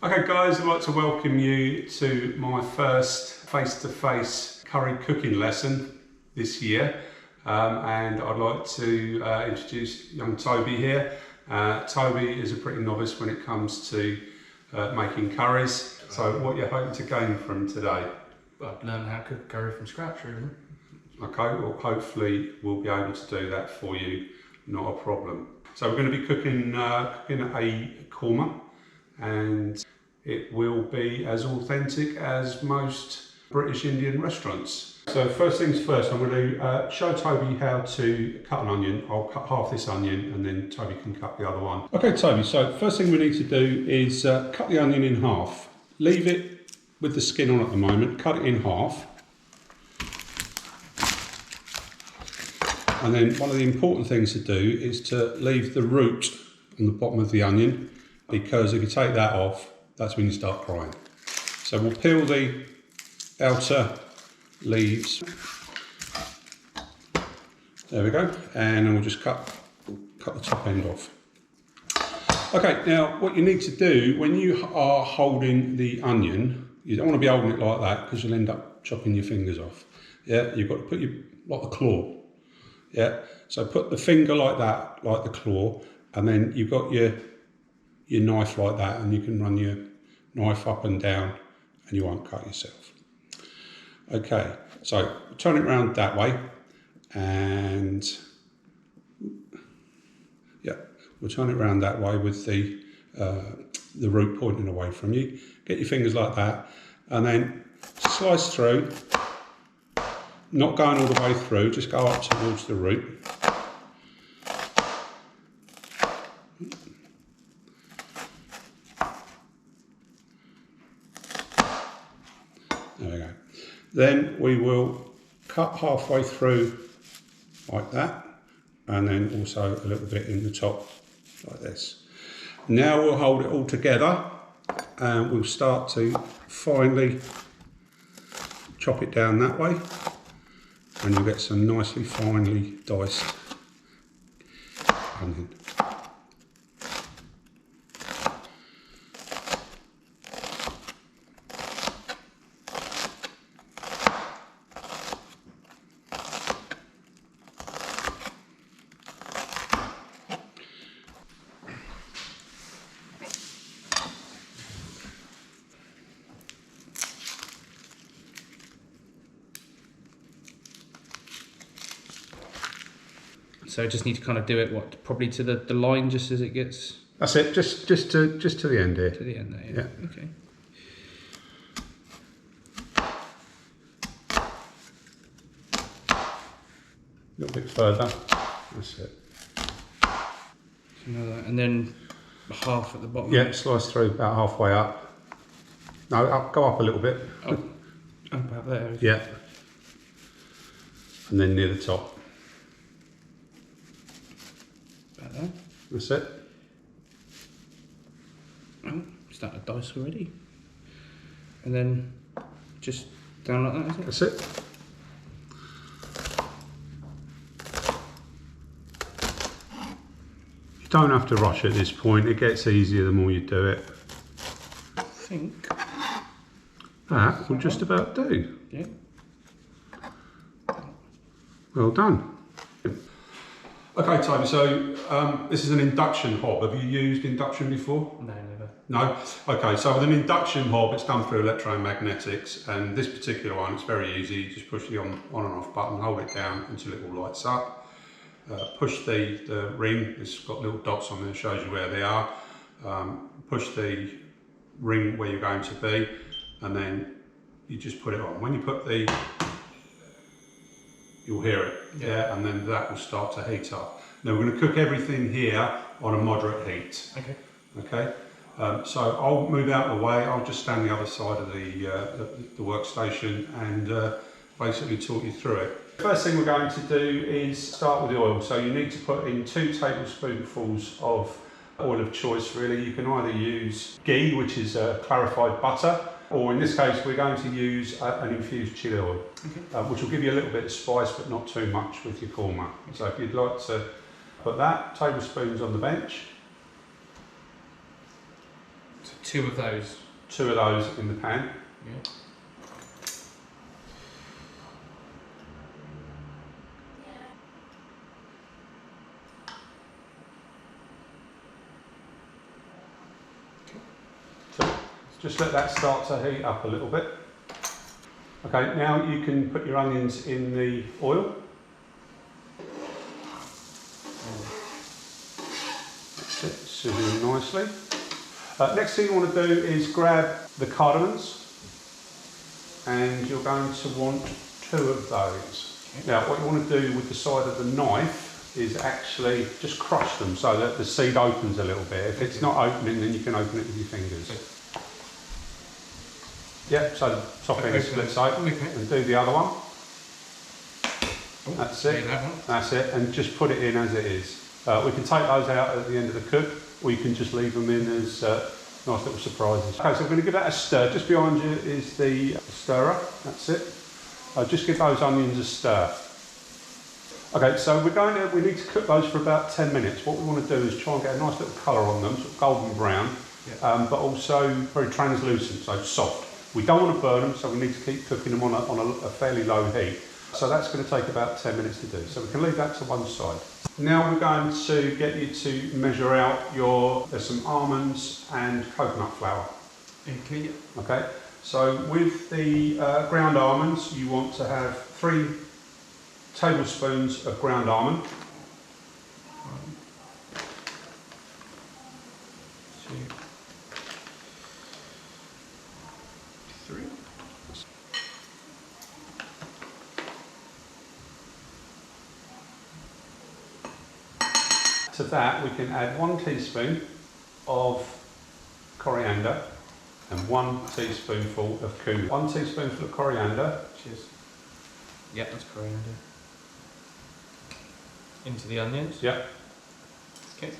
Okay guys, I'd like to welcome you to my first face-to-face curry cooking lesson this year, and I'd like to introduce young Toby here. Toby is a pretty novice when it comes to making curries. So what you're hoping to gain from today? I've learned how to cook curry from scratch, really. Okay, well hopefully we'll be able to do that for you, not a problem. So we're going to be cooking a korma, and it will be as authentic as most British Indian restaurants. So first things first, I'm going to show Toby how to cut an onion. I'll cut half this onion and then Toby can cut the other one. Okay Toby, so first thing we need to do is cut the onion in half. Leave it with the skin on at the moment, cut it in half. And then one of the important things to do is to leave the root on the bottom of the onion, because if you take that off, that's when you start crying. So we'll peel the outer leaves. There we go. And then we'll just cut the top end off. Okay, now what you need to do when you are holding the onion, you don't want to be holding it like that because you'll end up chopping your fingers off. Yeah, you've got to put like the claw. Yeah, so put the finger like that, like the claw, and then you've got your knife like that, and you can run your knife up and down and you won't cut yourself. Okay, so turn it around that way, and yeah, we'll turn it around that way with the root pointing away from you. Get your fingers like that, and then slice through. Not going all the way through, just go up towards the root. There we go. Then we will cut halfway through like that, and then also a little bit in the top like this. Now we'll hold it all together and we'll start to finely chop it down that way. And you'll get some nicely finely diced onion. So I just need to kind of do it, probably to the line, just as it gets... That's it, just to the end here. To the end there, yeah. Okay. A little bit further, that's it. And then half at the bottom. Yeah, slice through about halfway up. No, go up a little bit. Oh, about there. Yeah. And then near the top. About there. That's it. Oh, starting to dice already. And then just down like that, is it? That's it. You don't have to rush at this point, it gets easier the more you do it. I think. That will just about do. Yeah. Well done. Okay, Toby, so this is an induction hob. Have you used induction before? No, never. No? Okay, so with an induction hob, it's done through electromagnetics, and this particular one, it's very easy. You just push the on and off button, hold it down until it all lights up. Push the ring, it's got little dots on there, shows you where they are. Push the ring where you're going to be, and then you just put it on. When you put you'll hear it, yeah, and then that will start to heat up. Now we're going to cook everything here on a moderate heat. Okay. Okay. So I'll move out of the way. I'll just stand the other side of the workstation and basically talk you through it. First thing we're going to do is start with the oil. So you need to put in 2 tablespoonfuls of oil of choice really. You can either use ghee, which is clarified butter, or in this case we're going to use an infused chili oil, which will give you a little bit of spice but not too much with your korma. So if you'd like to put that, tablespoons on the bench. So 2 of those. 2 of those in the pan. Yeah. So just let that start to heat up a little bit. Okay, now you can put your onions in the oil. That's it, sizzling nicely. Next thing you want to do is grab the cardamoms, and you're going to want 2 of those. Okay. Now what you want to do with the side of the knife is actually just crush them so that the seed opens a little bit. If it's not opening, then you can open it with your fingers. Okay. Yep, so the top end splits open, and do the other one. That's it. That one. That's it, and just put it in as it is. We can take those out at the end of the cook, or you can just leave them in as nice little surprises. Okay, so we're going to give that a stir. Just behind you is the stirrer. That's it. Just give those onions a stir. Okay, so we need to cook those for about 10 minutes. What we want to do is try and get a nice little colour on them, sort of golden brown, but also very translucent, so soft. We don't want to burn them, so we need to keep cooking them on a fairly low heat. So that's going to take about 10 minutes to do. So we can leave that to one side. Now we're going to get you to measure out there's some almonds and coconut flour. Okay. Okay, so with the ground almonds, you want to have 3 tablespoons of ground almond. 1, 2, 3. To that we can add 1 teaspoon of coriander and 1 teaspoonful of cumin. 1 teaspoonful of coriander. Cheers. Yep, that's coriander. Into the onions. Yep. Okay.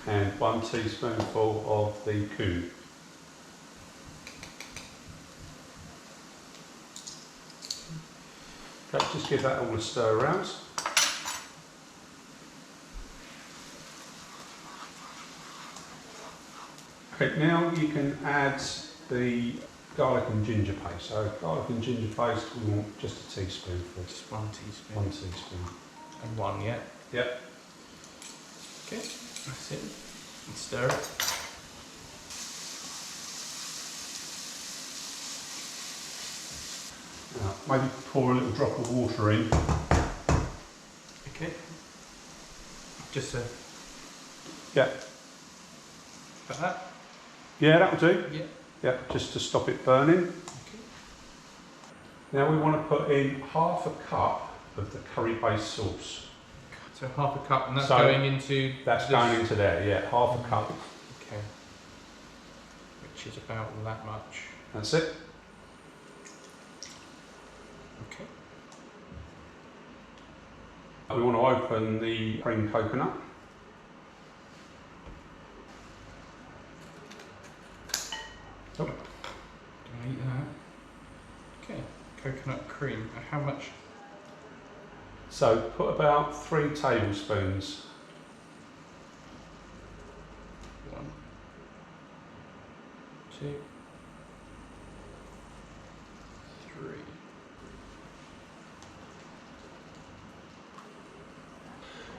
And 1 teaspoonful of the cumin. Okay, just give that all a stir around. Okay, now you can add the garlic and ginger paste. So garlic and ginger paste, we want just a teaspoonful. Just 1 teaspoon. 1 teaspoon. And 1, yeah? Yep. Okay, that's it. And stir it. Now, maybe pour a little drop of water in. Okay. Just so. Yeah. Like that? Yeah, that'll do. Yeah. Yeah, just to stop it burning. Okay. Now we want to put in ½ a cup of the curry-based sauce. So ½ a cup, and that's going into... That's going into there, yeah, ½ a cup. Okay. Which is about that much. That's it. Okay. We want to open the cream coconut. Oh. Can I eat that? Okay. Coconut cream. How much? So put about 3 tablespoons. 1, 2, 3.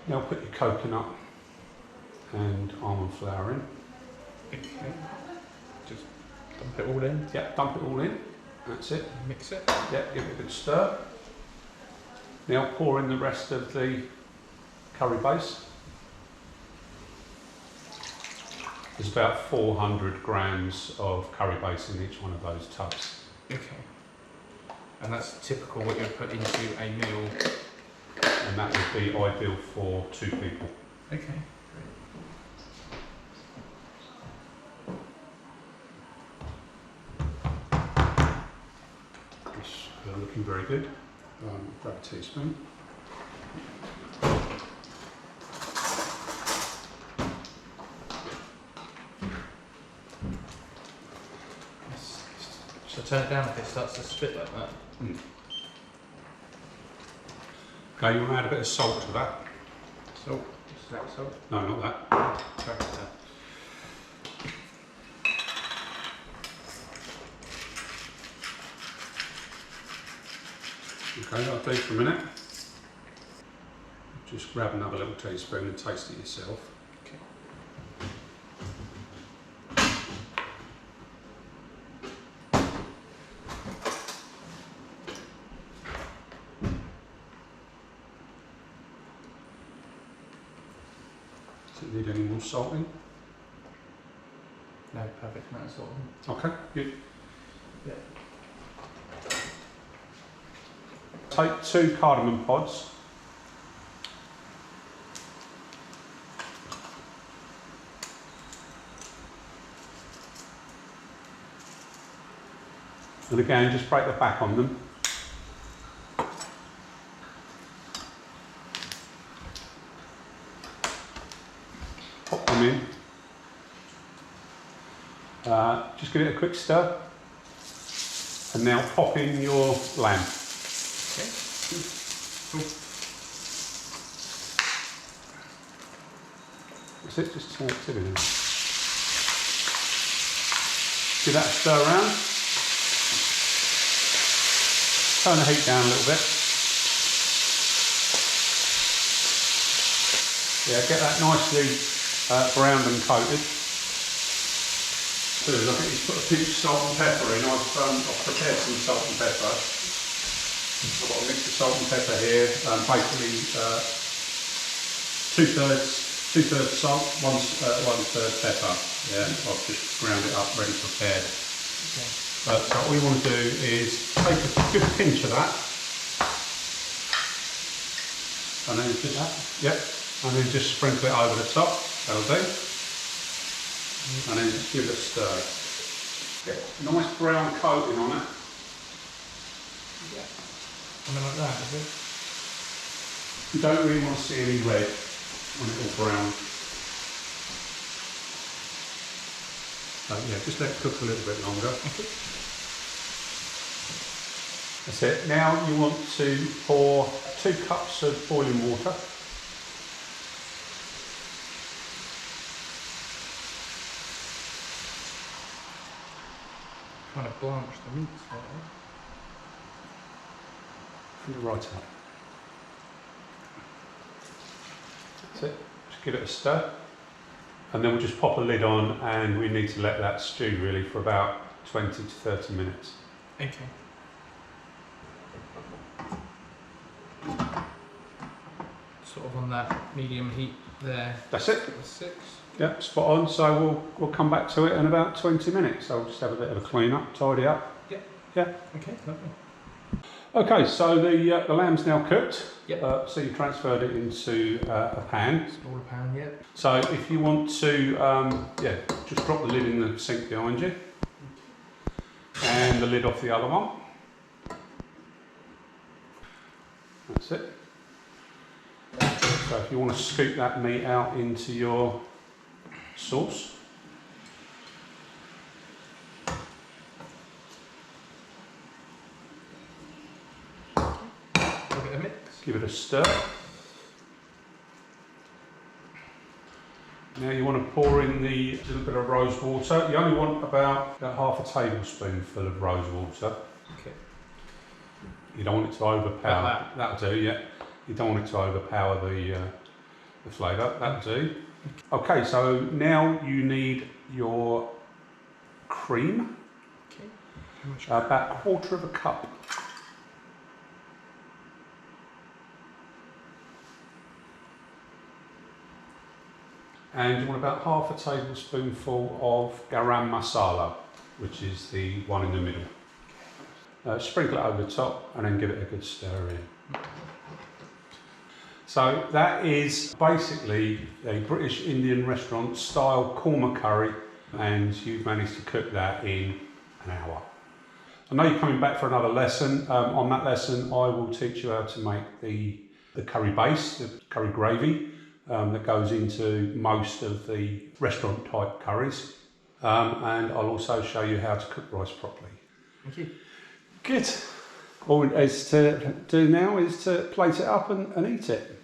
Now put your coconut and almond flour in. Okay. Just dump it all in. Yeah, dump it all in. That's it. Mix it. Yeah, give it a good stir. Now pour in the rest of the curry base. There's about 400 grams of curry base in each one of those tubs. Okay. And that's typical what you'd put into a meal. And that would be ideal for 2 people. Okay. It's looking very good. Grab a teaspoon. So turn it down if it starts to spit like that. Mm. Okay, you want to add a bit of salt to that? Salt? Is that salt? No, not that. Try that. Okay, that'll do for a minute. Just grab another little teaspoon and taste it yourself. Okay. Does it need any more salting? No, perfect amount of salt. Okay, good. Yeah. Take 2 cardamom pods. And again, just break the back on them. Pop them in. Just give it a quick stir. And now pop in your lamb. Okay. Cool. That's it, just turn it to it. Give that a stir around. Turn the heat down a little bit. Yeah, get that nicely browned and coated. So I think you put a pinch of salt and pepper in. I've prepared some salt and pepper. I've got a mix of salt and pepper here. Basically, two-thirds salt, one-third pepper. Yeah, I've just ground it up, ready prepared. Okay. So what we want to do is take a good pinch of that, and then just and then just sprinkle it over the top. That'll do. And then just give it a stir. Get a nice brown coating on it. Yeah. Something like that, is it? You don't really want to see any red when it's all brown. So yeah, just let it cook a little bit longer. Okay. That's it. Now you want to pour 2 cups of boiling water. Kind of blanch the meat slightly. From the right up. That's it. Just give it a stir. And then we'll just pop a lid on, and we need to let that stew really for about 20 to 30 minutes. Okay. Sort of on that medium heat there. That's it. 6. Yeah, spot on. So we'll come back to it in about 20 minutes. So we'll just have a bit of a clean up, tidy up. Yep. Yeah. Okay, lovely. Okay, so the lamb's now cooked. Yep. So you transferred it into a pan. Smaller pan, yep. So if you want to, just drop the lid in the sink behind you, and the lid off the other one. That's it. So if you want to scoop that meat out into your sauce. Give it a mix. Give it a stir. Now you want to pour in the little bit of rose water. You only want about half a tablespoonful of rose water. Okay. You don't want it to overpower. Like that. That'll do, yeah. You don't want it to overpower the flavour. That'll do. Okay, so now you need your cream. Okay. How much? About 1/4 of a cup. And you want about half a tablespoonful of garam masala, which is the one in the middle. Sprinkle it over the top and then give it a good stir in. So that is basically a British Indian restaurant style korma curry, and you've managed to cook that in an hour. I know you're coming back for another lesson. On that lesson I will teach you how to make the curry base, the curry gravy that goes into most of the restaurant type curries, and I'll also show you how to cook rice properly. Thank you. Good. All is to do now is to plate it up and eat it.